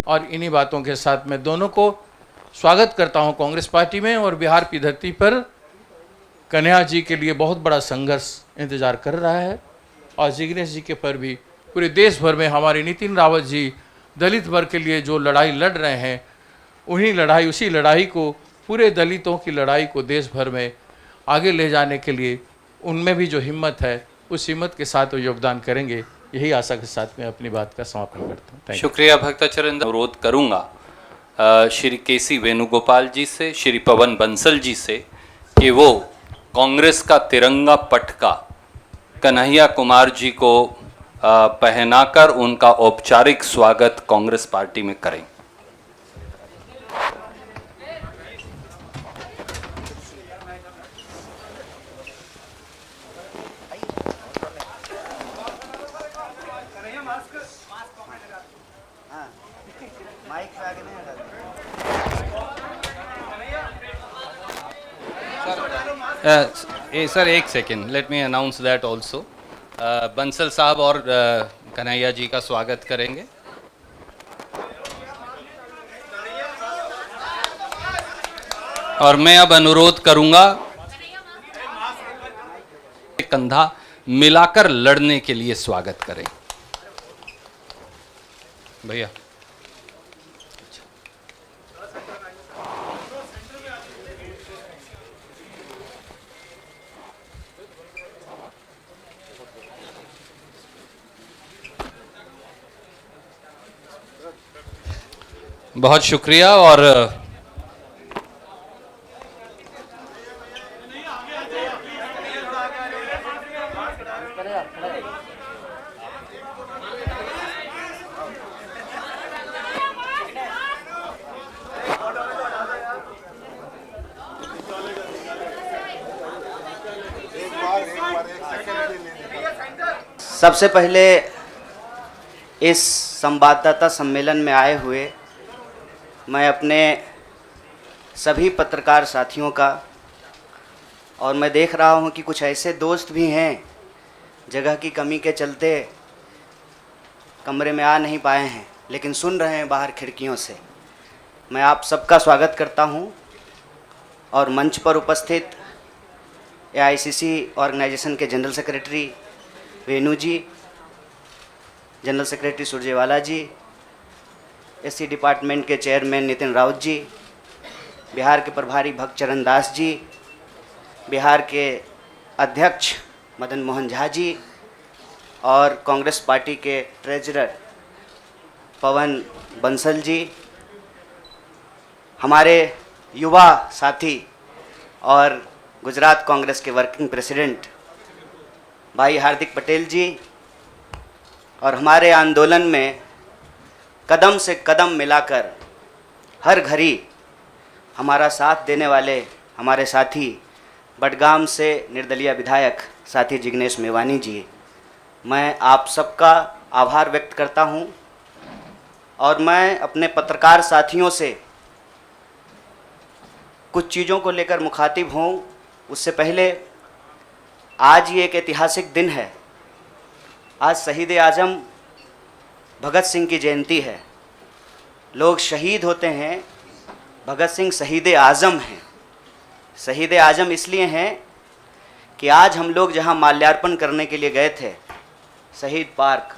और इन्हीं बातों के साथ मैं दोनों को स्वागत करता हूं कांग्रेस पार्टी में। और बिहार की धरती पर कन्हैया जी के लिए बहुत बड़ा संघर्ष इंतजार कर रहा है और जिग्नेश जी के पर भी पूरे देश भर में हमारे नितिन रावत जी दलित वर्ग के लिए जो लड़ाई लड़ रहे हैं, उसी लड़ाई को, पूरे दलितों की लड़ाई को देश भर में आगे ले जाने के लिए उनमें भी जो हिम्मत है, उस हिम्मत के साथ वो योगदान करेंगे। यही आशा के साथ मैं अपनी बात का समापन करता हूँ। शुक्रिया भक्ताचरण। अनुरोध करूंगा श्री केसी वेणुगोपाल जी से, श्री पवन बंसल जी से कि वो कांग्रेस का तिरंगा पटका कन्हैया कुमार जी को पहनाकर उनका औपचारिक स्वागत कांग्रेस पार्टी में करें। सर एक second, let me announce that also. Bansal साहब और कन्हैया जी का स्वागत करेंगे। और मैं अब अनुरोध करूंगा कंधा मिलाकर लड़ने के लिए स्वागत करें। भैया बहुत शुक्रिया। और सबसे पहले इस संवाददाता सम्मेलन में आए हुए मैं अपने सभी पत्रकार साथियों का, और मैं देख रहा हूं कि कुछ ऐसे दोस्त भी हैं जगह की कमी के चलते कमरे में आ नहीं पाए हैं, लेकिन सुन रहे हैं बाहर खिड़कियों से। मैं आप सबका स्वागत करता हूं। और मंच पर उपस्थित एआईसीसी ऑर्गेनाइजेशन के जनरल सेक्रेटरी वेणु जी, जनरल सेक्रेटरी सुरजेवाला जी, एससी डिपार्टमेंट के चेयरमैन नितिन राउत जी, बिहार के प्रभारी भक्तचरण दास जी, बिहार के अध्यक्ष मदन मोहन झा जी, और कांग्रेस पार्टी के ट्रेजरर पवन बंसल जी, हमारे युवा साथी और गुजरात कांग्रेस के वर्किंग प्रेसिडेंट भाई हार्दिक पटेल जी, और हमारे आंदोलन में कदम से कदम मिलाकर हर घड़ी हमारा साथ देने वाले हमारे साथी बडगाम से निर्दलीय विधायक साथी जिग्नेश मेवानी जी, मैं आप सबका आभार व्यक्त करता हूं। और मैं अपने पत्रकार साथियों से कुछ चीज़ों को लेकर मुखातिब हूं। उससे पहले आज ये एक ऐतिहासिक दिन है। आज शहीद आज़म भगत सिंह की जयंती है। लोग शहीद होते हैं, भगत सिंह शहीद आज़म हैं। शहीद आज़म इसलिए हैं कि आज हम लोग जहां माल्यार्पण करने के लिए गए थे, शहीद पार्क,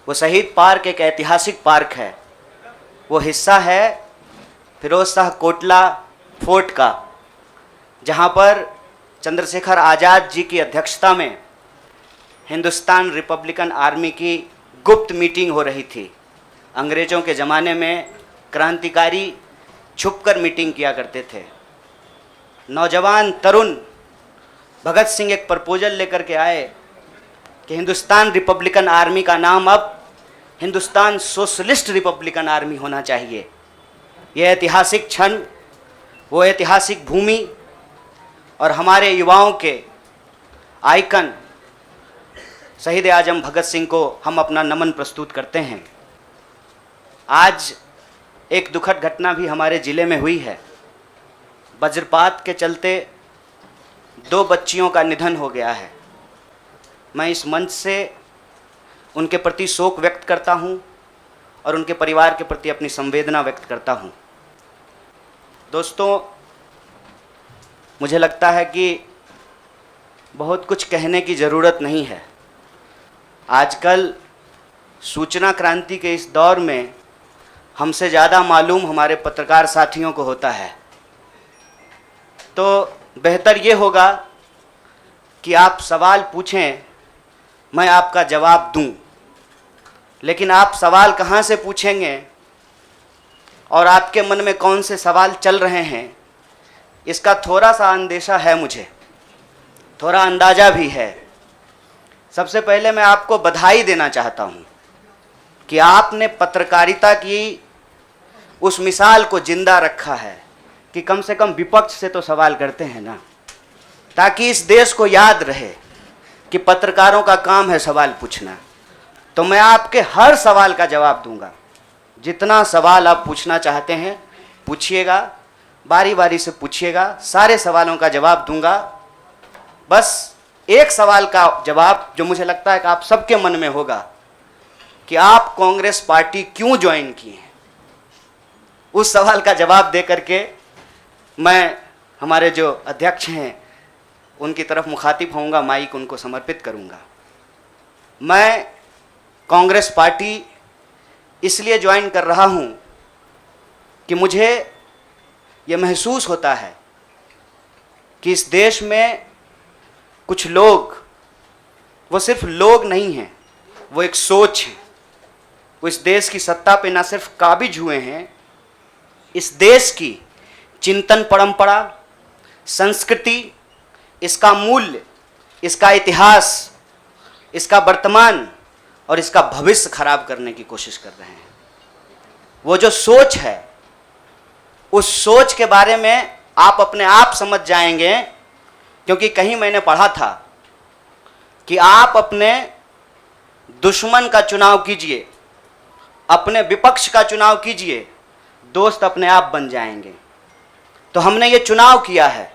वो शहीद पार्क एक ऐतिहासिक पार्क है। वो हिस्सा है फिरोज शाह कोटला फोर्ट का, जहां पर चंद्रशेखर आज़ाद जी की अध्यक्षता में हिंदुस्तान रिपब्लिकन आर्मी की गुप्त मीटिंग हो रही थी। अंग्रेज़ों के ज़माने में क्रांतिकारी छुपकर मीटिंग किया करते थे। नौजवान तरुण भगत सिंह एक प्रपोजल लेकर के आए कि हिंदुस्तान रिपब्लिकन आर्मी का नाम अब हिंदुस्तान सोशलिस्ट रिपब्लिकन आर्मी होना चाहिए। यह ऐतिहासिक क्षण, वो ऐतिहासिक भूमि और हमारे युवाओं के आइकन शहीद आज़म भगत सिंह को हम अपना नमन प्रस्तुत करते हैं। आज एक दुखद घटना भी हमारे ज़िले में हुई है। वज्रपात के चलते 2 बच्चियों का निधन हो गया है। मैं इस मंच से उनके प्रति शोक व्यक्त करता हूं और उनके परिवार के प्रति अपनी संवेदना व्यक्त करता हूँ। दोस्तों, मुझे लगता है कि बहुत कुछ कहने की ज़रूरत नहीं है। आजकल सूचना क्रांति के इस दौर में हमसे ज़्यादा मालूम हमारे पत्रकार साथियों को होता है। तो बेहतर ये होगा कि आप सवाल पूछें, मैं आपका जवाब दूं। लेकिन आप सवाल कहाँ से पूछेंगे और आपके मन में कौन से सवाल चल रहे हैं, इसका थोड़ा सा अंदेशा है, मुझे थोड़ा अंदाज़ा भी है। सबसे पहले मैं आपको बधाई देना चाहता हूँ कि आपने पत्रकारिता की उस मिसाल को जिंदा रखा है कि कम से कम विपक्ष से तो सवाल करते हैं ना, ताकि इस देश को याद रहे कि पत्रकारों का काम है सवाल पूछना। तो मैं आपके हर सवाल का जवाब दूंगा। जितना सवाल आप पूछना चाहते हैं पूछिएगा, बारी बारी से पूछिएगा, सारे सवालों का जवाब दूंगा। बस एक सवाल का जवाब जो मुझे लगता है कि आप सबके मन में होगा कि आप कांग्रेस पार्टी क्यों ज्वाइन किए हैं, उस सवाल का जवाब दे करके मैं हमारे जो अध्यक्ष हैं उनकी तरफ मुखातिब होऊंगा, माइक उनको समर्पित करूंगा। मैं कांग्रेस पार्टी इसलिए ज्वाइन कर रहा हूं कि मुझे ये महसूस होता है कि इस देश में कुछ लोग, वो सिर्फ लोग नहीं हैं, वो एक सोच है। वो इस देश की सत्ता पे ना सिर्फ काबिज हुए हैं, इस देश की चिंतन परंपरा, संस्कृति, इसका मूल्य, इसका इतिहास, इसका वर्तमान और इसका भविष्य खराब करने की कोशिश कर रहे हैं। वो जो सोच है, उस सोच के बारे में आप अपने आप समझ जाएंगे, क्योंकि कहीं मैंने पढ़ा था कि आप अपने दुश्मन का चुनाव कीजिए, अपने विपक्ष का चुनाव कीजिए, दोस्त अपने आप बन जाएंगे। तो हमने ये चुनाव किया है।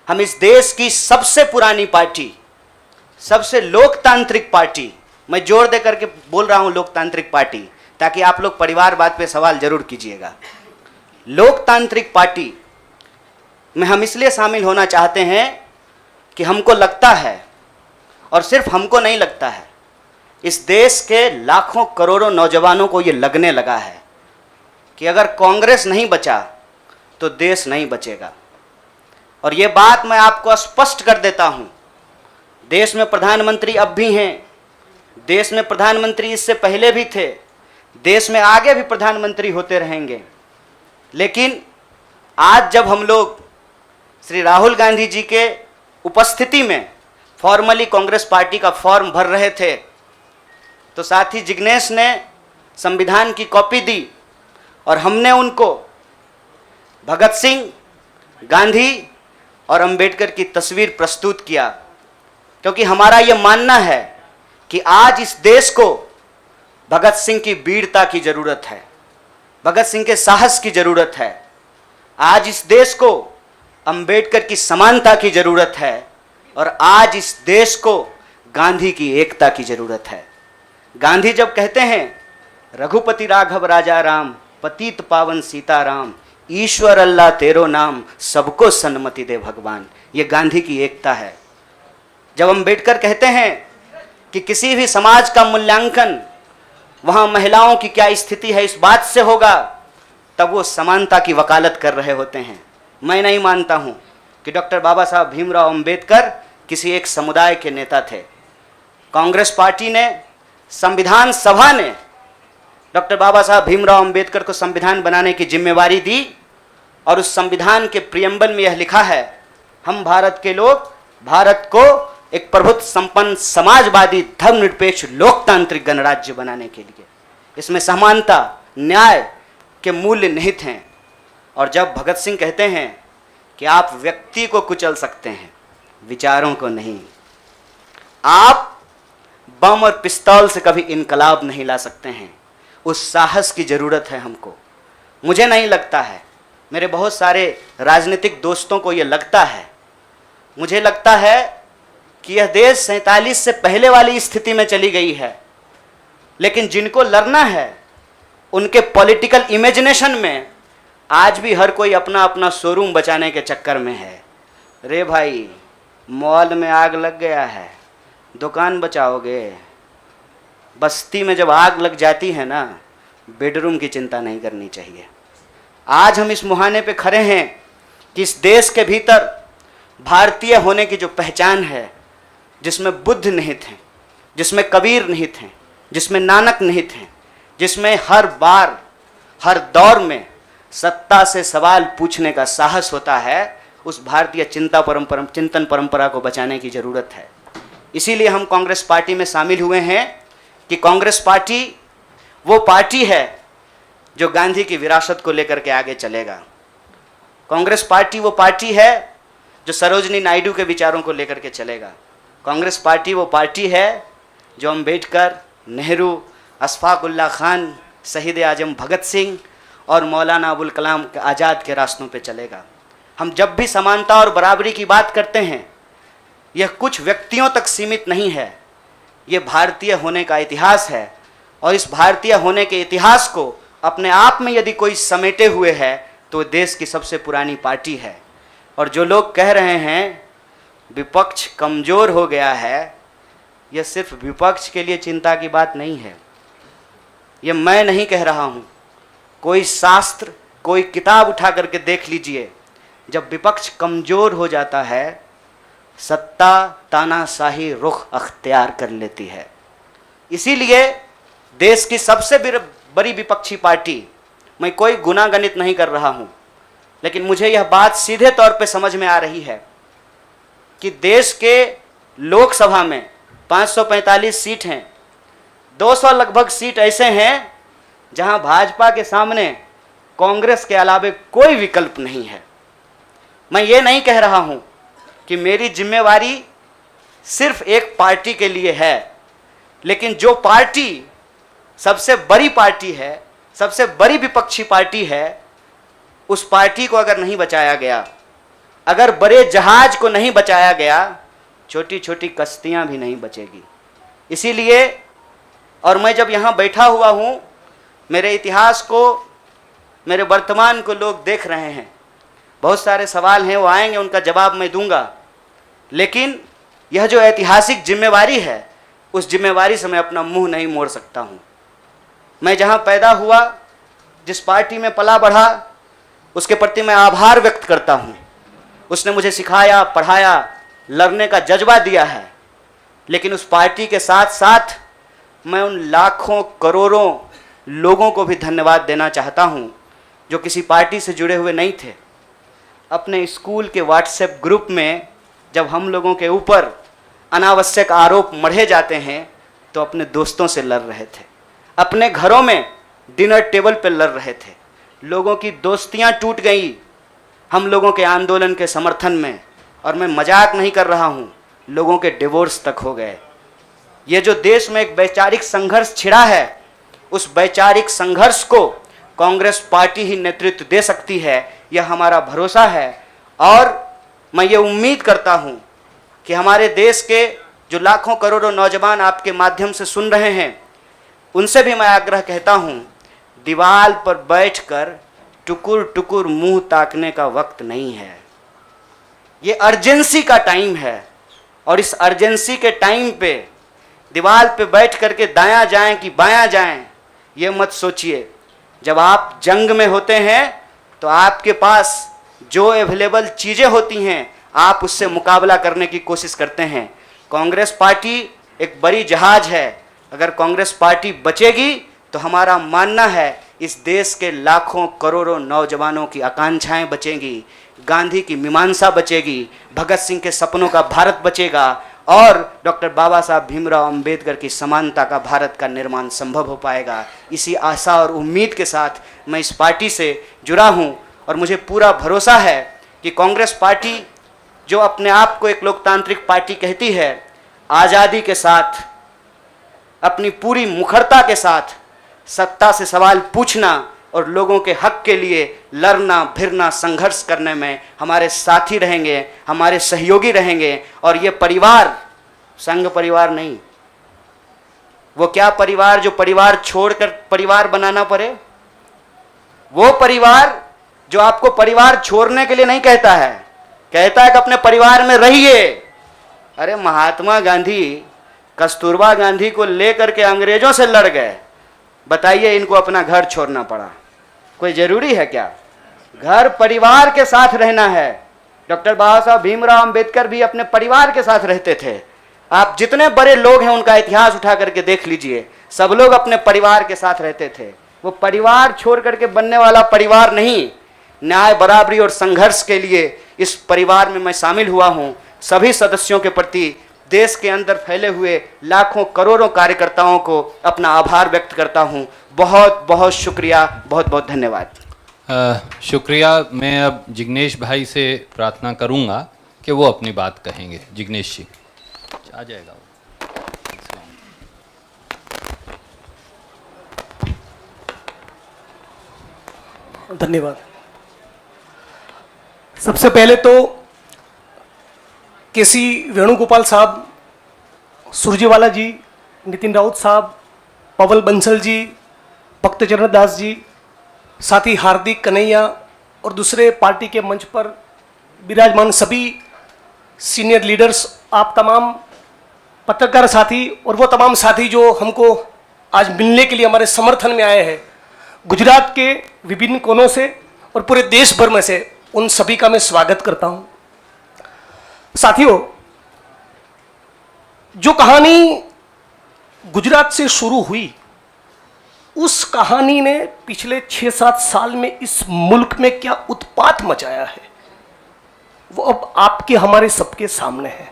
हम इस देश की सबसे पुरानी पार्टी, सबसे लोकतांत्रिक पार्टी, मैं जोर दे करके बोल रहा हूं लोकतांत्रिक पार्टी, ताकि आप लोग परिवारवाद पे सवाल जरूर कीजिएगा। लोकतांत्रिक पार्टी में हम इसलिए शामिल होना चाहते हैं कि हमको लगता है, और सिर्फ हमको नहीं लगता है, इस देश के लाखों करोड़ों नौजवानों को ये लगने लगा है कि अगर कांग्रेस नहीं बचा तो देश नहीं बचेगा। और ये बात मैं आपको स्पष्ट कर देता हूं, देश में प्रधानमंत्री अब भी हैं, देश में प्रधानमंत्री इससे पहले भी थे, देश में आगे भी प्रधानमंत्री होते रहेंगे। लेकिन आज जब हम लोग श्री राहुल गांधी जी के उपस्थिति में फॉर्मली कांग्रेस पार्टी का फॉर्म भर रहे थे, तो साथी जिग्नेश ने संविधान की कॉपी दी और हमने उनको भगत सिंह, गांधी और अंबेडकर की तस्वीर प्रस्तुत किया, क्योंकि हमारा ये मानना है कि आज इस देश को भगत सिंह की वीरता की जरूरत है, भगत सिंह के साहस की जरूरत है। आज इस देश को अंबेडकर की समानता की जरूरत है, और आज इस देश को गांधी की एकता की जरूरत है। गांधी जब कहते हैं रघुपति राघव राजा राम, पतित पावन सीताराम, ईश्वर अल्लाह तेरो नाम, सबको सन्मति दे भगवान, ये गांधी की एकता है। जब अंबेडकर कहते हैं कि किसी भी समाज का मूल्यांकन वहां महिलाओं की क्या स्थिति है इस बात से होगा, तब वो समानता की वकालत कर रहे होते हैं। मैं नहीं मानता हूं कि डॉक्टर बाबा साहब भीमराव अंबेडकर किसी एक समुदाय के नेता थे। कांग्रेस पार्टी ने, संविधान सभा ने डॉक्टर बाबा साहब भीमराव अंबेडकर को संविधान बनाने की जिम्मेवारी दी, और उस संविधान के प्रियम्बल में यह लिखा है, हम भारत के लोग भारत को एक प्रभुत्व संपन्न समाजवादी धर्मनिरपेक्ष लोकतांत्रिक गणराज्य बनाने के लिए, इसमें समानता, न्याय के मूल्य निहित हैं। और जब भगत सिंह कहते हैं कि आप व्यक्ति को कुचल सकते हैं, विचारों को नहीं, आप बम और पिस्तौल से कभी इनकलाब नहीं ला सकते हैं, उस साहस की जरूरत है हमको। मुझे नहीं लगता है, मेरे बहुत सारे राजनीतिक दोस्तों को यह लगता है। मुझे लगता है कि यह देश 47 से पहले वाली स्थिति में चली गई है, लेकिन जिनको लड़ना है उनके पॉलिटिकल इमेजिनेशन में आज भी हर कोई अपना अपना शोरूम बचाने के चक्कर में है। रे भाई, मॉल में आग लग गया है, दुकान बचाओगे? बस्ती में जब आग लग जाती है ना, बेडरूम की चिंता नहीं करनी चाहिए। आज हम इस मुहाने पे खड़े हैं कि इस देश के भीतर भारतीय होने की जो पहचान है, जिसमें बुद्ध निहित हैं, जिसमें कबीर निहित हैं, जिसमें नानक निहित हैं, जिसमें हर बार हर दौर में सत्ता से सवाल पूछने का साहस होता है, उस भारतीय चिंतन परंपरा को बचाने की ज़रूरत है। इसीलिए हम कांग्रेस पार्टी में शामिल हुए हैं कि कांग्रेस पार्टी वो पार्टी है जो गांधी की विरासत को लेकर के आगे चलेगा। कांग्रेस पार्टी वो पार्टी है जो सरोजनी नायडू के विचारों को लेकर के चलेगा। कांग्रेस पार्टी वो पार्टी है जो अम्बेडकर, नेहरू, अशफाक उल्लाह खान, शहीद आजम भगत सिंह और मौलाना अबुल कलाम आज़ाद के रास्तों पे चलेगा। हम जब भी समानता और बराबरी की बात करते हैं, यह कुछ व्यक्तियों तक सीमित नहीं है, यह भारतीय होने का इतिहास है। और इस भारतीय होने के इतिहास को अपने आप में यदि कोई समेटे हुए है तो देश की सबसे पुरानी पार्टी है। और जो लोग कह रहे हैं विपक्ष कमज़ोर हो गया है, यह सिर्फ विपक्ष के लिए चिंता की बात नहीं है। यह मैं नहीं कह रहा हूँ, कोई शास्त्र, कोई किताब उठा करके देख लीजिए। जब विपक्ष कमज़ोर हो जाता है, सत्ता तानाशाही रुख अख्तियार कर लेती है। इसीलिए देश की सबसे बड़ी विपक्षी पार्टी, मैं कोई गुनागणित नहीं कर रहा हूँ, लेकिन मुझे यह बात सीधे तौर पे समझ में आ रही है कि देश के लोकसभा में 545 सीट हैं, 200 लगभग सीट ऐसे हैं जहां भाजपा के सामने कांग्रेस के अलावे कोई विकल्प नहीं है। मैं ये नहीं कह रहा हूं कि मेरी जिम्मेवारी सिर्फ एक पार्टी के लिए है, लेकिन जो पार्टी सबसे बड़ी पार्टी है, सबसे बड़ी विपक्षी पार्टी है, उस पार्टी को अगर नहीं बचाया गया, अगर बड़े जहाज को नहीं बचाया गया, छोटी छोटी कश्तियां भी नहीं बचेगी। इसीलिए, और मैं जब यहाँ बैठा हुआ हूँ, मेरे इतिहास को, मेरे वर्तमान को लोग देख रहे हैं। बहुत सारे सवाल हैं, वो आएंगे, उनका जवाब मैं दूंगा। लेकिन यह जो ऐतिहासिक जिम्मेवारी है, उस जिम्मेवारी से मैं अपना मुंह नहीं मोड़ सकता हूँ। मैं जहाँ पैदा हुआ, जिस पार्टी में पला बढ़ा, उसके प्रति मैं आभार व्यक्त करता हूँ। उसने मुझे सिखाया, पढ़ाया, लड़ने का जज्बा दिया है। लेकिन उस पार्टी के साथ साथ मैं उन लाखों करोड़ों लोगों को भी धन्यवाद देना चाहता हूँ जो किसी पार्टी से जुड़े हुए नहीं थे। अपने स्कूल के व्हाट्सएप ग्रुप में जब हम लोगों के ऊपर अनावश्यक आरोप मढ़े जाते हैं तो अपने दोस्तों से लड़ रहे थे, अपने घरों में डिनर टेबल पर लड़ रहे थे। लोगों की दोस्तियां टूट गई हम लोगों के आंदोलन के समर्थन में, और मैं मजाक नहीं कर रहा हूं, लोगों के डिवोर्स तक हो गए। ये जो देश में एक वैचारिक संघर्ष छिड़ा है, उस वैचारिक संघर्ष को कांग्रेस पार्टी ही नेतृत्व दे सकती है, यह हमारा भरोसा है। और मैं ये उम्मीद करता हूं कि हमारे देश के जो लाखों करोड़ों नौजवान आपके माध्यम से सुन रहे हैं, उनसे भी मैं आग्रह कहता हूं, दीवार पर बैठकर टुकुर टुकुर मुंह ताकने का वक्त नहीं है। ये अर्जेंसी का टाइम है, और इस अर्जेंसी के टाइम पे दीवार पे बैठ करके दायां जाएं कि बायां जाएं, ये मत सोचिए। जब आप जंग में होते हैं तो आपके पास जो अवेलेबल चीज़ें होती हैं, आप उससे मुकाबला करने की कोशिश करते हैं। कांग्रेस पार्टी एक बड़ी जहाज है। अगर कांग्रेस पार्टी बचेगी तो हमारा मानना है इस देश के लाखों करोड़ों नौजवानों की आकांक्षाएं बचेंगी, गांधी की मीमांसा बचेगी, भगत सिंह के सपनों का भारत बचेगा, और डॉक्टर बाबा साहब भीमराव अंबेडकर की समानता का भारत का निर्माण संभव हो पाएगा। इसी आशा और उम्मीद के साथ मैं इस पार्टी से जुड़ा हूँ, और मुझे पूरा भरोसा है कि कांग्रेस पार्टी जो अपने आप को एक लोकतांत्रिक पार्टी कहती है, आज़ादी के साथ, अपनी पूरी मुखरता के साथ सत्ता से सवाल पूछना और लोगों के हक के लिए लड़ना भिड़ना संघर्ष करने में हमारे साथी रहेंगे, हमारे सहयोगी रहेंगे। और ये परिवार संघ परिवार नहीं, वो क्या परिवार जो परिवार छोड़कर परिवार बनाना पड़े? वो परिवार जो आपको परिवार छोड़ने के लिए नहीं कहता है, कहता है कि अपने परिवार में रहिए। अरे महात्मा गांधी कस्तूरबा गांधी को लेकर के अंग्रेजों से लड़ गए, बताइए इनको अपना घर छोड़ना पड़ा। कोई जरूरी है क्या? घर परिवार के साथ रहना है। डॉक्टर बाबा साहब भीमराव अंबेडकर भी अपने परिवार के साथ रहते थे। आप जितने बड़े लोग हैं उनका इतिहास उठा करके देख लीजिए, सब लोग अपने परिवार के साथ रहते थे। वो परिवार छोड़ करके बनने वाला परिवार नहीं। न्याय, बराबरी और संघर्ष के लिए इस परिवार में मैं शामिल हुआ हूं। सभी सदस्यों के प्रति देश के अंदर फैले हुए लाखों करोड़ों कार्यकर्ताओं को अपना आभार व्यक्त करता हूं। बहुत बहुत शुक्रिया, बहुत बहुत धन्यवाद। शुक्रिया। मैं अब जिग्नेश भाई से प्रार्थना करूंगा कि वो अपनी बात कहेंगे। जिग्नेश जी आ जाएगा वो। धन्यवाद। सबसे पहले तो केसी वेणुगोपाल साहब, सुरजेवाला जी, नितिन राउत साहब, पवन बंसल जी, भक्तचरण दास जी, साथ ही हार्दिक कन्हैया और दूसरे पार्टी के मंच पर विराजमान सभी सीनियर लीडर्स, आप तमाम पत्रकार साथी और वो तमाम साथी जो हमको आज मिलने के लिए हमारे समर्थन में आए हैं, गुजरात के विभिन्न कोनों से और पूरे देश भर में से, उन सभी का मैं स्वागत करता हूं। साथियों, जो कहानी गुजरात से शुरू हुई, उस कहानी ने पिछले 6-7 साल में इस मुल्क में क्या उत्पात मचाया है, वो अब आपके हमारे सबके सामने है।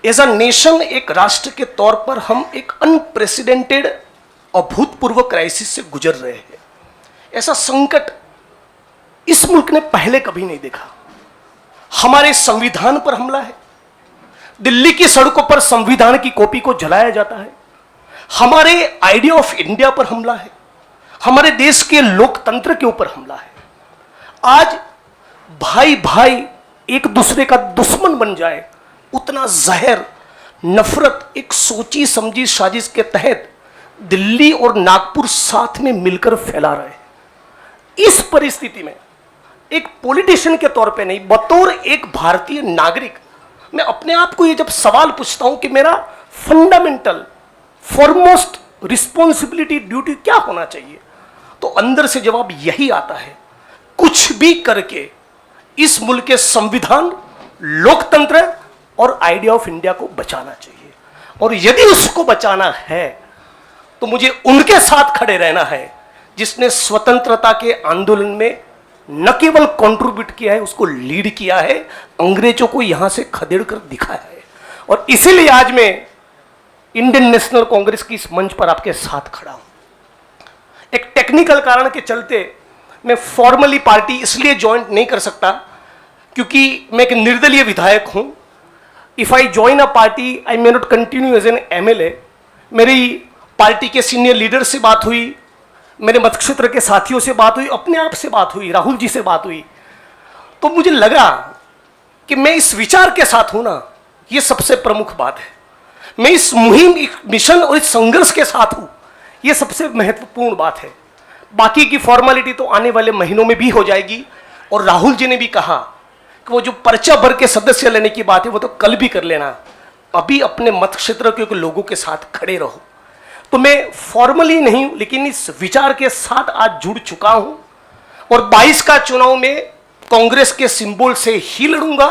एज अ नेशन, एक राष्ट्र के तौर पर हम एक अनप्रेसिडेंटेड, अभूतपूर्व क्राइसिस से गुजर रहे हैं। ऐसा संकट इस मुल्क ने पहले कभी नहीं देखा। हमारे संविधान पर हमला है, दिल्ली की सड़कों पर संविधान की कॉपी को जलाया जाता है, हमारे आइडिया ऑफ इंडिया पर हमला है, हमारे देश के लोकतंत्र के ऊपर हमला है। आज भाई भाई एक दूसरे का दुश्मन बन जाए, उतना जहर, नफरत एक सोची समझी साजिश के तहत दिल्ली और नागपुर साथ में मिलकर फैला रहे हैं। इस परिस्थिति में एक पॉलिटिशियन के तौर पे नहीं, बतौर एक भारतीय नागरिक, मैं अपने आप को ये जब सवाल पूछता हूं कि मेरा फंडामेंटल फॉरमोस्ट रिस्पॉन्सिबिलिटी, ड्यूटी क्या होना चाहिए, तो अंदर से जवाब यही आता है, कुछ भी करके इस मुल्क के संविधान, लोकतंत्र और आइडिया ऑफ इंडिया को बचाना चाहिए। और यदि उसको बचाना है तो मुझे उनके साथ खड़े रहना है जिसने स्वतंत्रता के आंदोलन में न केवल कंट्रीब्यूट किया है, उसको लीड किया है, अंग्रेजों को यहां से खदेड़ कर दिखाया है। और इसीलिए आज मैं इंडियन नेशनल कांग्रेस की इस मंच पर आपके साथ खड़ा हूं। एक टेक्निकल कारण के चलते मैं फॉर्मली पार्टी इसलिए ज्वाइन नहीं कर सकता क्योंकि मैं एक निर्दलीय विधायक हूं। If I join a party, I may not continue as an MLA। मेरी पार्टी के सीनियर लीडर से बात हुई, मेरे मतक्षेत्र के साथियों से बात हुई, अपने आप से बात हुई, राहुल जी से बात हुई, तो मुझे लगा कि मैं इस विचार के साथ हूं ना, ये सबसे प्रमुख बात है। मैं इस मुहिम, मिशन और इस संघर्ष के साथ हूं, ये सबसे महत्वपूर्ण बात है। बाकी की फॉर्मेलिटी तो आने वाले महीनों में भी हो जाएगी। और राहुल जी ने भी कहा कि वो जो पर्चा भर के सदस्य लेने की बात है वो तो कल भी कर लेना, अभी अपने मत क्षेत्र के लोगों के साथ खड़े रहो। तो मैं फॉर्मली नहीं लेकिन इस विचार के साथ आज जुड़ चुका हूं और 22 का चुनाव में कांग्रेस के सिंबल से ही लड़ूंगा,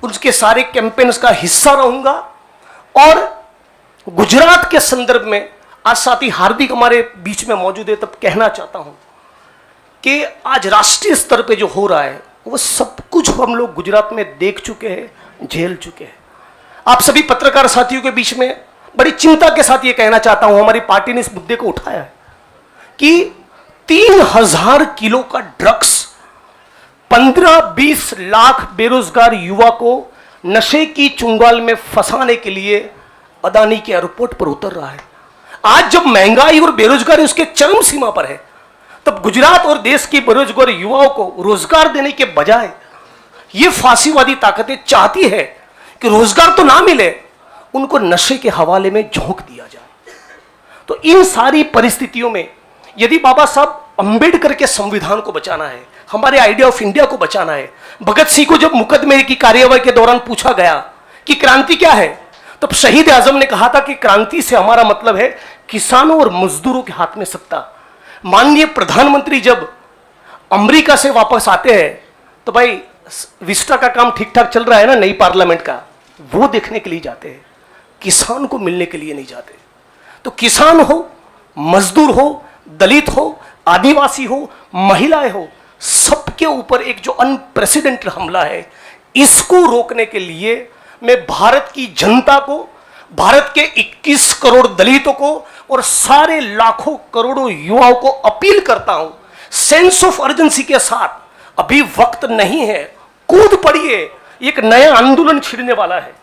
उसके सारे कैंपेन्स का हिस्सा रहूंगा। और गुजरात के संदर्भ में आज साथी हार्दिक हमारे बीच में मौजूद है, तब कहना चाहता हूं कि आज राष्ट्रीय स्तर पे जो हो रहा है वो सब कुछ हम लोग गुजरात में देख चुके हैं, झेल चुके हैं। आप सभी पत्रकार साथियों के बीच में बड़ी चिंता के साथ ये कहना चाहता हूं, हमारी पार्टी ने इस मुद्दे को उठाया है कि 3000 किलो का ड्रग्स 15-20 लाख बेरोजगार युवा को नशे की चुंगाल में फंसाने के लिए अदानी के एयरपोर्ट पर उतर रहा है। आज जब महंगाई और बेरोजगारी उसके चरम सीमा पर है, तब गुजरात और देश के बेरोजगार युवाओं को रोजगार देने के बजाय ये फांसीवादी ताकतें चाहती है कि रोजगार तो ना मिले, उनको नशे के हवाले में झोंक दिया जाए। तो इन सारी परिस्थितियों में यदि बाबा साहब अंबेडकर के संविधान को बचाना है, हमारे आइडिया ऑफ इंडिया को बचाना है, भगत सिंह को जब मुकदमे की कार्यवाही के दौरान पूछा गया कि क्रांति क्या है, तब शहीद आजम ने कहा था कि क्रांति से हमारा मतलब है किसानों और मजदूरों के हाथ में सत्ता। माननीय प्रधानमंत्री जब अमेरिका से वापस आते हैं तो भाई विस्टा का काम ठीक ठाक चल रहा है ना, नई पार्लियामेंट का, वो देखने के लिए जाते हैं, किसान को मिलने के लिए नहीं जाते। तो किसान हो, मजदूर हो, दलित हो, आदिवासी हो, महिलाएं हो, सबके ऊपर एक जो अनप्रेसिडेंटेड हमला है, इसको रोकने के लिए मैं भारत की जनता को, भारत के 21 करोड़ दलितों को और सारे लाखों करोड़ों युवाओं को अपील करता हूं, सेंस ऑफ अर्जेंसी के साथ, अभी वक्त नहीं है, कूद पड़िए, एक नया आंदोलन छिड़ने वाला है।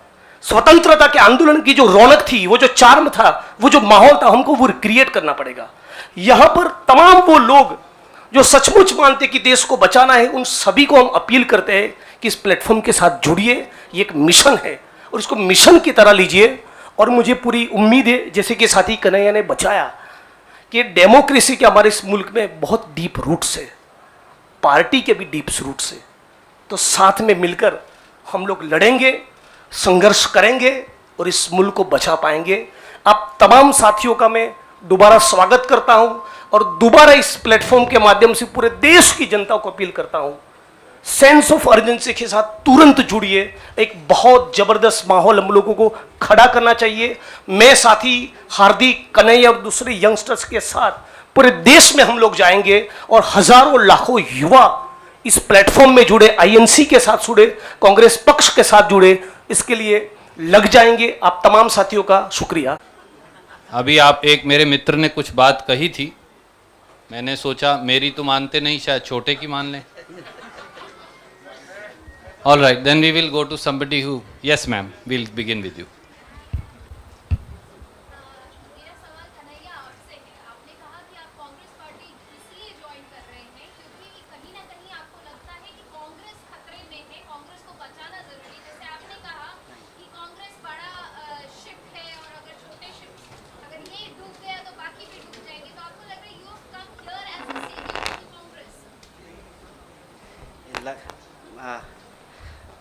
स्वतंत्रता के आंदोलन की जो रौनक थी, वो जो चार्म था, वो जो माहौल था, हमको वो क्रिएट करना पड़ेगा। यहां पर तमाम वो लोग जो सचमुच मानते कि देश को बचाना है, उन सभी को हम अपील करते हैं कि इस प्लेटफॉर्म के साथ जुड़िए। ये एक मिशन है और इसको मिशन की तरह लीजिए। और मुझे पूरी उम्मीद है, जैसे कि साथी कन्हैया ने बचाया, कि डेमोक्रेसी के हमारे इस मुल्क में बहुत डीप रूट्स है, पार्टी के भी डीप रूट्स है। तो साथ में मिलकर हम लोग लड़ेंगे, संघर्ष करेंगे और इस मुल्क को बचा पाएंगे। आप तमाम साथियों का मैं दोबारा स्वागत करता हूं और दोबारा इस प्लेटफॉर्म के माध्यम से पूरे देश की जनता को अपील करता हूं, सेंस ऑफ अर्जेंसी के साथ तुरंत जुड़िए। एक बहुत जबरदस्त माहौल हम लोगों को खड़ा करना चाहिए। मैं साथी हार्दिक, कन्हैया और दूसरे यंगस्टर्स के साथ पूरे देश में हम लोग जाएंगे और हजारों लाखों युवा इस प्लेटफॉर्म में जुड़े, आईएनसी के साथ जुड़े, कांग्रेस पक्ष के साथ जुड़े, इसके लिए लग जाएंगे। आप तमाम साथियों का शुक्रिया। अभी आप, एक मेरे मित्र ने कुछ बात कही थी, मैंने सोचा मेरी तो मानते नहीं, शायद छोटे की मान लें। All right, then we will go to somebody who, yes ma'am, we'll begin with you. मेरा सवाल कन्हैया आपसे है। आपने कहा कि आप कांग्रेस पार्टी इसलिए ज्वाइन कर रहे हैं क्योंकि कहीं ना कहीं आपको लगता है कि कांग्रेस खतरे में है, कांग्रेस को बचाना जरूरी है। जैसे आपने कहा कि कांग्रेस बड़ा शिप है और अगर छोटे शिप, अगर ये डूब गया तो बाकी भी डूब जाएंगे। तो आपको लग रहा है you have come here as a saviour to Congress.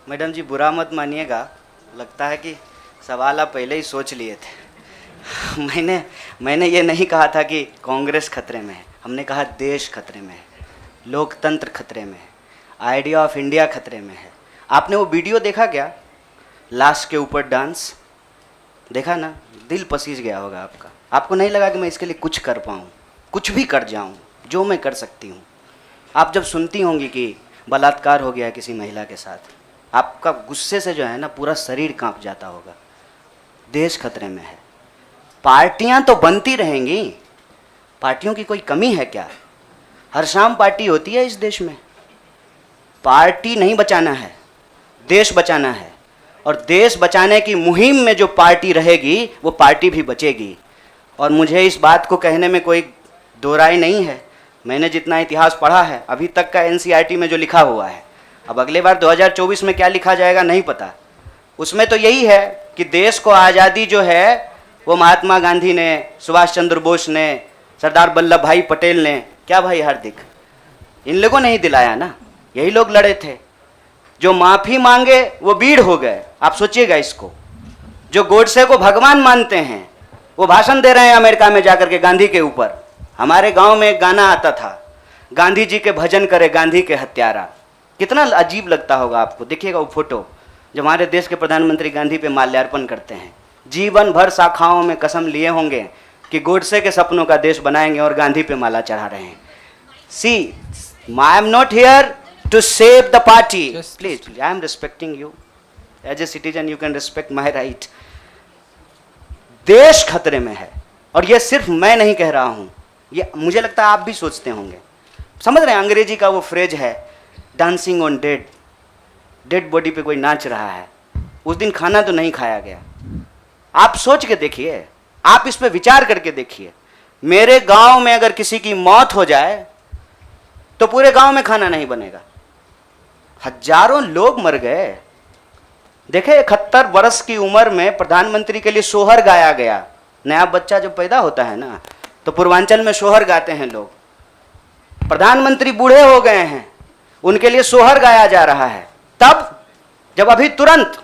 Madam ji बुरा मत मानिएगा, लगता है कि सवाल आप पहले ही सोच लिए थे। मैंने ये नहीं कहा था कि कांग्रेस खतरे में है, हमने कहा देश खतरे में है, लोकतंत्र खतरे में है, आइडिया ऑफ इंडिया खतरे में है। आपने वो वीडियो देखा क्या, लाश के ऊपर डांस देखा ना, दिल पसीज गया होगा आपका। आपको नहीं लगा कि मैं इसके लिए कुछ कर पाऊँ, कुछ भी कर जाऊँ जो मैं कर सकती हूँ। आप जब सुनती होंगी कि बलात्कार हो गया है किसी महिला के साथ, आपका गुस्से से जो है ना पूरा शरीर कांप जाता होगा। देश खतरे में है। पार्टियां तो बनती रहेंगी, पार्टियों की कोई कमी है क्या? हर शाम पार्टी होती है इस देश में। पार्टी नहीं बचाना है, देश बचाना है। और देश बचाने की मुहिम में जो पार्टी रहेगी वो पार्टी भी बचेगी। और मुझे इस बात को कहने में कोई दो राय नहीं है। मैंने जितना इतिहास पढ़ा है अभी तक का, एनसीईआरटी में जो लिखा हुआ है, अब अगले बार 2024 में क्या लिखा जाएगा नहीं पता। उसमें तो यही है कि देश को आज़ादी जो है वो महात्मा गांधी ने, सुभाष चंद्र बोस ने, सरदार वल्लभ भाई पटेल ने, क्या भाई हार्दिक, इन लोगों ने ही दिलाया ना। यही लोग लड़े थे। जो माफ़ी मांगे वो वीर हो गए। आप सोचिएगा इसको। जो गोडसे को भगवान मानते हैं वो भाषण दे रहे हैं अमेरिका में जाकर के गांधी के ऊपर। हमारे गांव में एक गाना आता था, गांधी जी के भजन करे गांधी के हत्यारा। कितना अजीब लगता होगा आपको। देखिएगा वो फोटो जब हमारे देश के प्रधानमंत्री गांधी पे माल्यार्पण करते हैं। जीवन भर शाखाओं में कसम लिए होंगे कि गोडसे के सपनों का देश बनाएंगे और गांधी पे माला चढ़ा रहे हैं। See, I am not here to save the party, please, I am respecting you as a citizen, you can respect my right. देश खतरे में है और ये सिर्फ मैं नहीं कह रहा हूं, ये मुझे लगता है आप भी सोचते होंगे। समझ रहे हैं, अंग्रेजी का वो फ्रेज है dancing on dead, dead body पे कोई नाच रहा है। उस दिन खाना तो नहीं खाया गया। आप सोच के देखिए, आप इस पे विचार करके देखिए। मेरे गांव में अगर किसी की मौत हो जाए तो पूरे गांव में खाना नहीं बनेगा। हजारों लोग मर गए, देखे 71 वर्ष की उम्र में प्रधानमंत्री के लिए सोहर गाया गया। नया बच्चा जब पैदा होता है ना तो पूर्वांचल में सोहर गाते हैं लोग। प्रधानमंत्री बूढ़े हो गए हैं, उनके लिए सोहर गाया जा रहा है। तब जब अभी तुरंत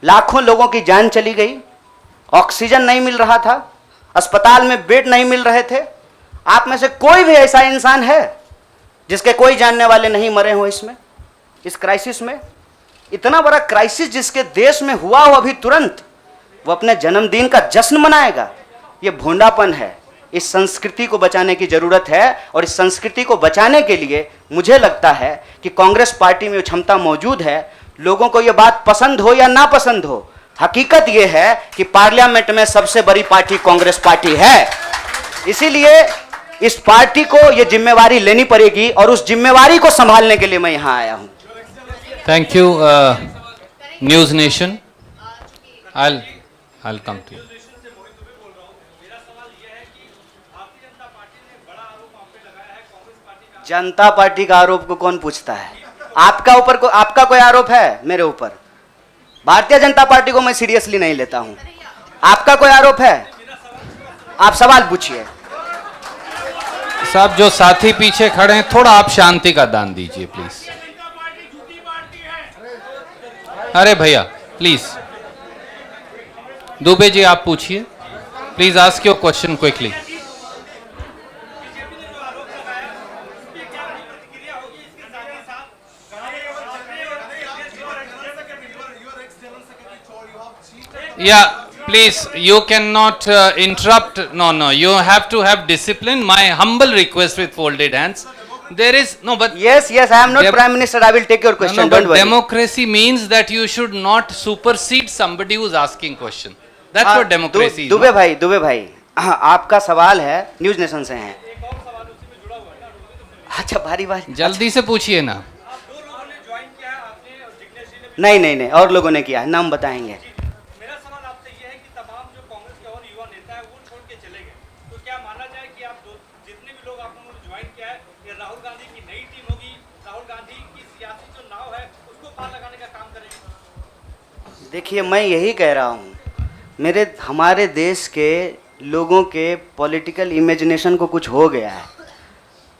लाखों लोगों की जान चली गई, ऑक्सीजन नहीं मिल रहा था, अस्पताल में बेड नहीं मिल रहे थे। आप में से कोई भी ऐसा इंसान है जिसके कोई जानने वाले नहीं मरे हो इसमें, इस क्राइसिस में? इतना बड़ा क्राइसिस जिसके देश में हुआ हो अभी तुरंत, वो अपने जन्मदिन का जश्न मनाएगा? ये भोंडापन है। इस संस्कृति को बचाने की जरूरत है और इस संस्कृति को बचाने के लिए मुझे लगता है कि कांग्रेस पार्टी में क्षमता मौजूद है। लोगों को यह बात पसंद हो या ना पसंद हो, हकीकत यह है कि पार्लियामेंट में सबसे बड़ी पार्टी कांग्रेस पार्टी है। इसीलिए इस पार्टी को यह जिम्मेवारी लेनी पड़ेगी और उस जिम्मेवारी को संभालने के लिए मैं यहां आया हूं। Thank you news nation. I'll come to you. Janata party का आरोप को कौन पूछता है? आपका कोई आरोप है मेरे ऊपर? भारतीय जनता पार्टी को मैं सीरियसली नहीं लेता हूं। आपका कोई आरोप है? आप सवाल पूछिए। साहब, जो साथी पीछे खड़े हैं, थोड़ा आप शांति का दान दीजिए प्लीज। अरे भैया प्लीज, दुबे जी आप पूछिए please, ask your question quickly. Yeah, please, you cannot interrupt. No, you have to have discipline. My humble request with folded hands. There is no, but Yes, I am not Prime Minister. I will take your question. no, Don't but worry. democracy means that you should not supersede somebody who's asking question. That's what democracy is. Dubey भाई, आपका सवाल है, news nation से हैं। अच्छा, बारी जल्दी से पूछिए ना। नहीं, और लोगों ने किया है, नाम बताएंगे। मेरा सवाल आपसे यह है कि तमाम जो कांग्रेस के और युवा नेता है वो छोड़ के चले गए, तो क्या माना जाए कि आप जितने भी लोग आपने ज्वाइन किया है, ये राहुल गांधी की नई टीम होगी, राहुल गांधी की सियासी जो नाव है उसको पार लगाने का काम करेगी? देखिए, मैं यही कह रहा हूँ, हमारे देश के लोगों के पॉलिटिकल इमेजिनेशन को कुछ हो गया है।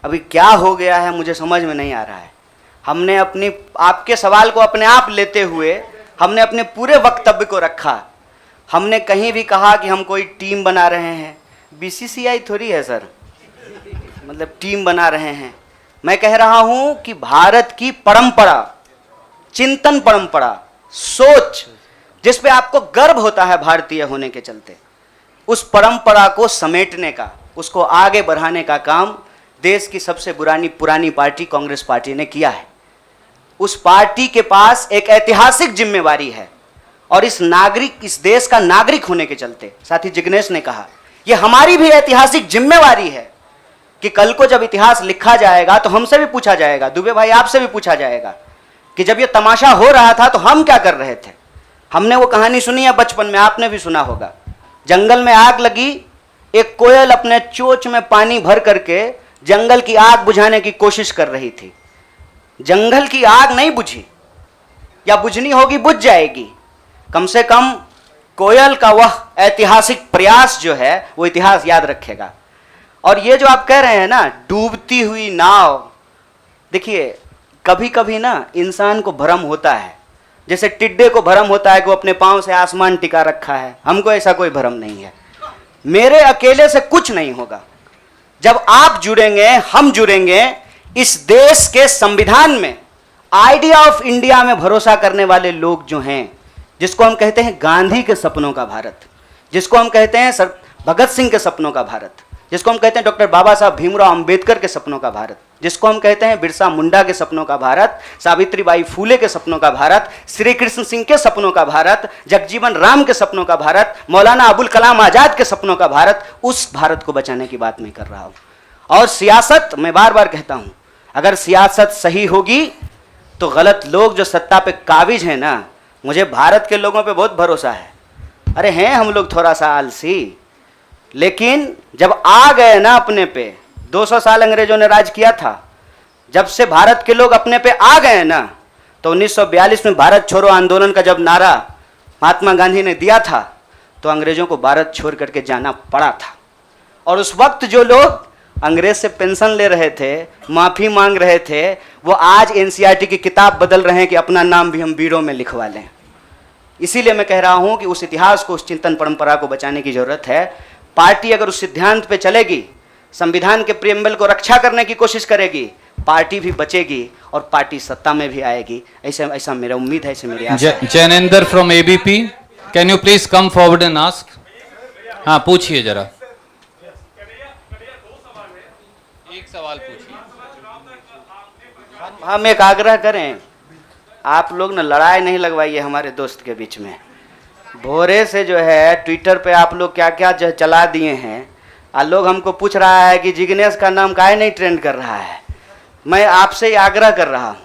अभी क्या हो गया है मुझे समझ में नहीं आ रहा है। हमने आपके सवाल को अपने आप लेते हुए हमने अपने पूरे वक्तव्य को रखा। हमने कहीं भी कहा कि हम कोई टीम बना रहे हैं? बीसीसीआई थोड़ी है सर, मतलब टीम बना रहे हैं। मैं कह रहा हूं कि भारत की परंपरा, चिंतन परंपरा, सोच, जिस पे आपको गर्व होता है भारतीय होने के चलते, उस परंपरा को समेटने का, उसको आगे बढ़ाने का काम देश की सबसे पुरानी पार्टी कांग्रेस पार्टी ने किया है। उस पार्टी के पास एक ऐतिहासिक जिम्मेवारी है और इस देश का नागरिक होने के चलते, साथी जिग्नेश ने कहा, यह हमारी भी ऐतिहासिक जिम्मेवारी है कि कल को जब इतिहास लिखा जाएगा तो हमसे भी पूछा जाएगा, दुबे भाई आपसे भी पूछा जाएगा कि जब यह तमाशा हो रहा था तो हम क्या कर रहे थे। हमने वो कहानी सुनी है बचपन में, आपने भी सुना होगा। जंगल में आग लगी, एक कोयल अपने चोंच में पानी भर करके जंगल की आग बुझाने की कोशिश कर रही थी। जंगल की आग नहीं बुझी, या बुझनी होगी बुझ जाएगी। कम से कम कोयल का वह ऐतिहासिक प्रयास जो है वो इतिहास याद रखेगा। और ये जो आप कह रहे हैं ना, डूबती हुई नाव, देखिए कभी कभी ना इंसान को भ्रम होता है, जैसे टिड्डे को भ्रम होता है कि वो अपने पांव से आसमान टिका रखा है। हमको ऐसा कोई भ्रम नहीं है। मेरे अकेले से कुछ नहीं होगा। जब आप जुड़ेंगे, हम जुड़ेंगे, इस देश के संविधान में, आइडिया ऑफ इंडिया में भरोसा करने वाले लोग जो हैं, जिसको हम कहते हैं गांधी के सपनों का भारत, जिसको हम कहते हैं भगत सिंह के सपनों का भारत, जिसको हम कहते हैं डॉक्टर बाबा साहब भीमराव अंबेडकर के सपनों का भारत, जिसको हम कहते हैं बिरसा मुंडा के सपनों का भारत, सावित्रीबाई फूले के सपनों का भारत, श्री कृष्ण सिंह के सपनों का भारत, जगजीवन राम के सपनों का भारत, मौलाना अबुल कलाम आजाद के सपनों का भारत, उस भारत को बचाने की बात मैं कर रहा हूं। और सियासत, मैं बार बार कहता हूं, अगर सियासत सही होगी तो गलत लोग जो सत्ता पे काबिज हैं ना, मुझे भारत के लोगों पे बहुत भरोसा है। अरे हैं हम लोग थोड़ा सा आलसी, लेकिन जब आ गए ना अपने पे, 200 साल अंग्रेजों ने राज किया था, जब से भारत के लोग अपने पे आ गए ना, तो 1942 में भारत छोड़ो आंदोलन का जब नारा महात्मा गांधी ने दिया था तो अंग्रेजों को भारत छोड़ करके जाना पड़ा था। और उस वक्त जो लोग अंग्रेज से पेंशन ले रहे थे, माफ़ी मांग रहे थे, वो आज एनसीईआरटी की किताब बदल रहे हैं कि अपना नाम भी हम वीरों में लिखवा लें। इसीलिए मैं कह रहा हूं कि उस इतिहास को, उस चिंतन परंपरा को बचाने की जरूरत है। पार्टी अगर उस सिद्धांत पे चलेगी, संविधान के प्रियम्बल को रक्षा करने की कोशिश करेगी, पार्टी भी बचेगी और पार्टी सत्ता में भी आएगी। ऐसा मेरा उम्मीद है, ऐसे मेरी आशा है। Jainendra from ABP, can you please come forward and ask. हाँ, पूछिए जरा। एक सवाल पूछिए। हम एक आग्रह करें, आप लोग ना लड़ाई नहीं लगवाइए हमारे दोस्त के बीच में। भोरे से जो है ट्विटर पे आप लोग क्या क्या चला दिए हैं, और लोग हमको पूछ रहा है कि जिग्नेश का नाम काहे नहीं ट्रेंड कर रहा है। मैं आपसे आग्रह कर रहा हूँ,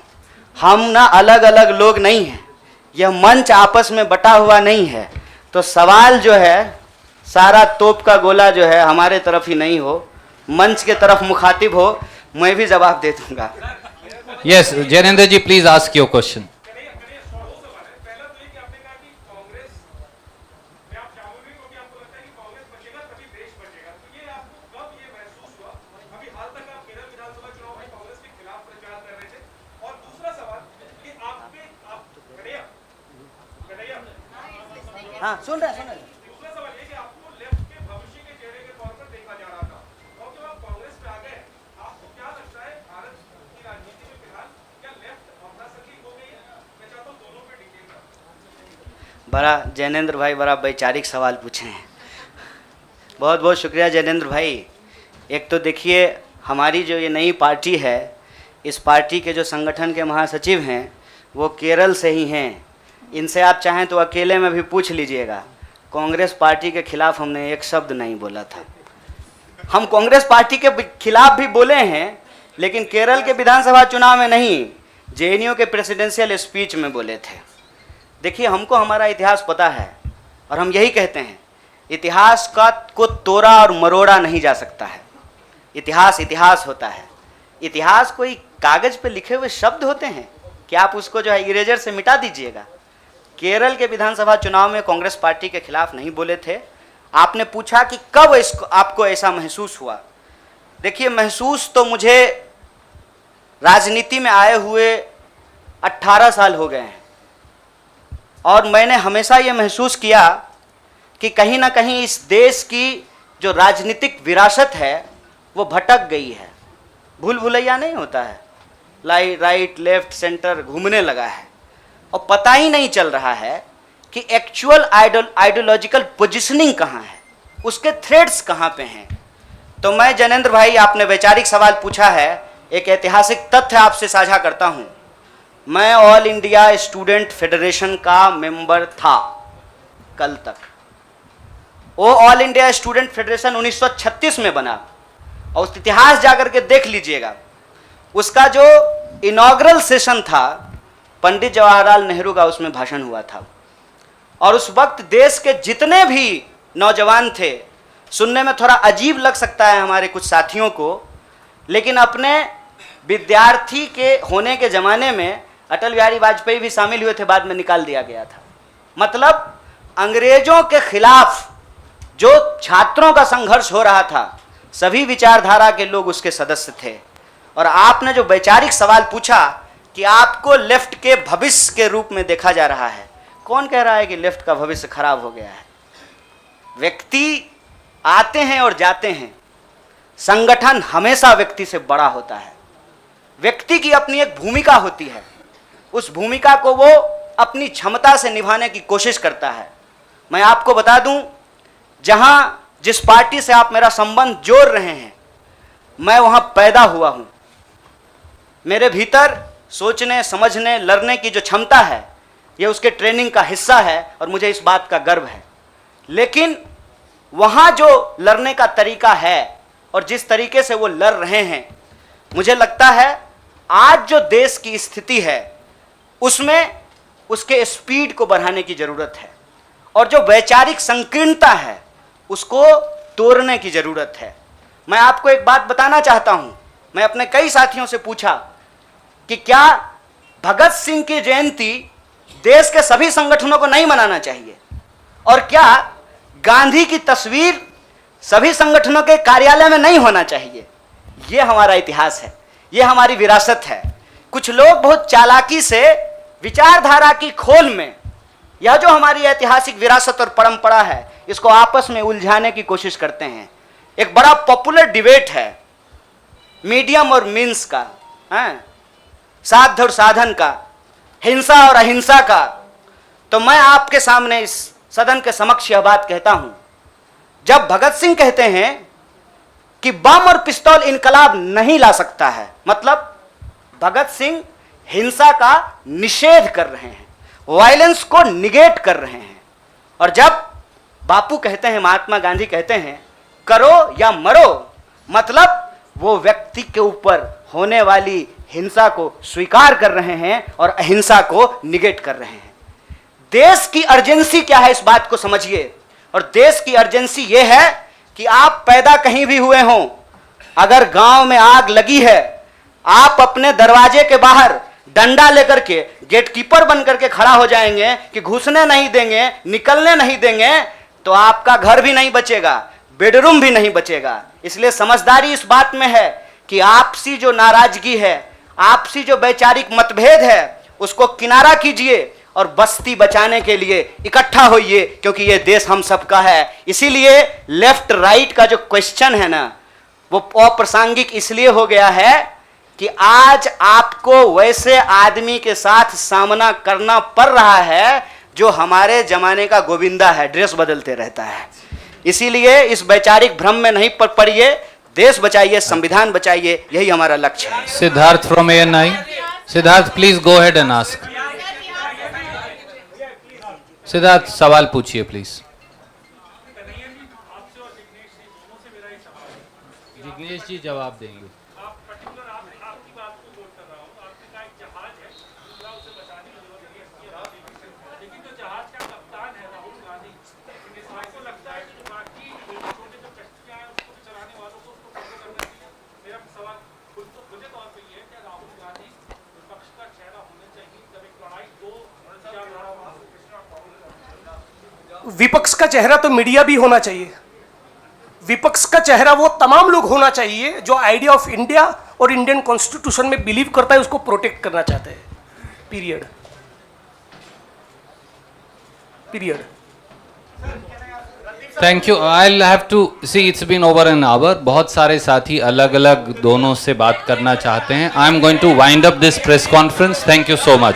हम ना अलग अलग लोग नहीं हैं, यह मंच आपस में बटा हुआ नहीं है। तो सवाल जो है सारा तोप का गोला जो है हमारे तरफ ही नहीं हो, मंच के तरफ मुखातिब हो, मैं भी जवाब दे दूंगा। Yes, Jainendra ji please ask your question. हाँ, सुन रहे हैं। दूसरा सवाल ये कि आपको लेफ्ट के भविष्य के चेहरे के तौर पर देखा जा रहा था, और जब आप कांग्रेस पे आ गए, आपको क्या लगता है भारत की राजनीति में फिलहाल क्या लेफ्ट अवधासकी हो गई है? मैं चाहता हूँ दोनों पे डिटेल का। बड़ा जैनेंद्र भाई बड़ा वैचारिक सवाल पूछे हैं, बहुत बहुत शुक्रिया जैनेंद्र भाई। एक तो देखिए, हमारी जो ये नई पार्टी है, इस पार्टी के जो संगठन के महासचिव हैं वो केरल से ही हैं। इनसे आप चाहें तो अकेले में भी पूछ लीजिएगा, कांग्रेस पार्टी के खिलाफ हमने एक शब्द नहीं बोला था। हम कांग्रेस पार्टी के खिलाफ भी बोले हैं, लेकिन केरल के विधानसभा चुनाव में नहीं, जेएनयू के प्रेसिडेंशियल स्पीच में बोले थे। देखिए, हमको हमारा इतिहास पता है और हम यही कहते हैं, इतिहास को तोड़ा और मरोड़ा नहीं जा सकता है। इतिहास इतिहास होता है। इतिहास कोई कागज पे लिखे हुए शब्द होते हैं कि आप उसको जो है इरेजर से मिटा दीजिएगा। केरल के विधानसभा चुनाव में कांग्रेस पार्टी के खिलाफ नहीं बोले थे। आपने पूछा कि कब इसको आपको ऐसा महसूस हुआ। देखिए, महसूस तो मुझे राजनीति में आए हुए 18 साल हो गए हैं, और मैंने हमेशा ये महसूस किया कि कहीं ना कहीं इस देश की जो राजनीतिक विरासत है वो भटक गई है। भूल भुलैया नहीं होता है, राइट लेफ्ट सेंटर घूमने लगा है, और पता ही नहीं चल रहा है कि एक्चुअल आइडियोलॉजिकल पोजिशनिंग कहाँ है, उसके थ्रेड्स कहाँ पे हैं। तो मैं जैनेंद्र भाई, आपने वैचारिक सवाल पूछा है, एक ऐतिहासिक तथ्य आपसे साझा करता हूँ। मैं ऑल इंडिया स्टूडेंट फेडरेशन का मेंबर था कल तक। वो ऑल इंडिया स्टूडेंट फेडरेशन 1936 में बना, और उस इतिहास जाकर के देख लीजिएगा। उसका जो इनॉग्रल सेशन था, पंडित जवाहरलाल नेहरू का उसमें भाषण हुआ था, और उस वक्त देश के जितने भी नौजवान थे, सुनने में थोड़ा अजीब लग सकता है हमारे कुछ साथियों को, लेकिन अपने विद्यार्थी के होने के ज़माने में अटल बिहारी वाजपेयी भी शामिल हुए थे, बाद में निकाल दिया गया था। मतलब अंग्रेजों के खिलाफ जो छात्रों का संघर्ष हो रहा था, सभी विचारधारा के लोग उसके सदस्य थे। और आपने जो वैचारिक सवाल पूछा कि आपको लेफ्ट के भविष्य के रूप में देखा जा रहा है, कौन कह रहा है कि लेफ्ट का भविष्य खराब हो गया है? व्यक्ति आते हैं और जाते हैं, संगठन हमेशा व्यक्ति से बड़ा होता है। व्यक्ति की अपनी एक भूमिका होती है, उस भूमिका को वो अपनी क्षमता से निभाने की कोशिश करता है। मैं आपको बता दूं, जहां जिस पार्टी से आप मेरा संबंध जोड़ रहे हैं, मैं वहां पैदा हुआ हूं। मेरे भीतर सोचने, समझने, लड़ने की जो क्षमता है, यह उसके ट्रेनिंग का हिस्सा है और मुझे इस बात का गर्व है। लेकिन वहाँ जो लड़ने का तरीका है और जिस तरीके से वो लड़ रहे हैं, मुझे लगता है आज जो देश की स्थिति है उसमें उसके स्पीड को बढ़ाने की ज़रूरत है, और जो वैचारिक संकीर्णता है उसको तोड़ने की ज़रूरत है। मैं आपको एक बात बताना चाहता हूँ। मैं अपने कई साथियों से पूछा कि क्या भगत सिंह की जयंती देश के सभी संगठनों को नहीं मनाना चाहिए? और क्या गांधी की तस्वीर सभी संगठनों के कार्यालय में नहीं होना चाहिए? ये हमारा इतिहास है, ये हमारी विरासत है। कुछ लोग बहुत चालाकी से विचारधारा की खोल में यह जो हमारी ऐतिहासिक विरासत और परंपरा है, इसको आपस में उलझाने की कोशिश करते हैं। एक बड़ा पॉपुलर डिबेट है मीडियम और मीन्स का, साध्य और साधन का, हिंसा और अहिंसा का। तो मैं आपके सामने इस सदन के समक्ष यह बात कहता हूं, जब भगत सिंह कहते हैं कि बम और पिस्तौल इनकलाब नहीं ला सकता है, मतलब भगत सिंह हिंसा का निषेध कर रहे हैं, वायलेंस को निगेट कर रहे हैं। और जब बापू कहते हैं, महात्मा गांधी कहते हैं करो या मरो, मतलब वो व्यक्ति के ऊपर होने वाली हिंसा को स्वीकार कर रहे हैं और अहिंसा को निगेट कर रहे हैं। देश की अर्जेंसी क्या है, इस बात को समझिए। और देश की अर्जेंसी ये है कि आप पैदा कहीं भी हुए हों, अगर गांव में आग लगी है, आप अपने दरवाजे के बाहर डंडा लेकर के गेटकीपर बन करके खड़ा हो जाएंगे कि घुसने नहीं देंगे, निकलने नहीं देंगे, तो आपका घर भी नहीं बचेगा, बेडरूम भी नहीं बचेगा। इसलिए समझदारी इस बात में है कि आपसी जो नाराजगी है, आपसी जो वैचारिक मतभेद है, उसको किनारा कीजिए और बस्ती बचाने के लिए इकट्ठा होइए, क्योंकि ये देश हम सबका है। इसीलिए लेफ्ट राइट का जो क्वेश्चन है ना, वो अप्रासंगिक इसलिए हो गया है कि आज आपको वैसे आदमी के साथ सामना करना पड़ रहा है जो हमारे जमाने का गोविंदा है, ड्रेस बदलते रहता है। इसीलिए इस वैचारिक भ्रम में नहीं पड़िए, देश बचाइए, संविधान बचाइए, यही हमारा लक्ष्य है। Siddharth from ANI। Siddharth please go ahead and ask. Siddharth सवाल पूछिए प्लीज। जिग्नेश जी जवाब देंगे। विपक्ष का चेहरा तो मीडिया भी होना चाहिए। विपक्ष का चेहरा वो तमाम लोग होना चाहिए जो आइडिया ऑफ इंडिया और इंडियन कॉन्स्टिट्यूशन में बिलीव करता है, उसको प्रोटेक्ट करना चाहते हैं। Period. Thank you. I have to see, it's been over an hour. बहुत सारे साथी अलग अलग दोनों से बात करना चाहते हैं। I am going to wind up this press conference. Thank you so much.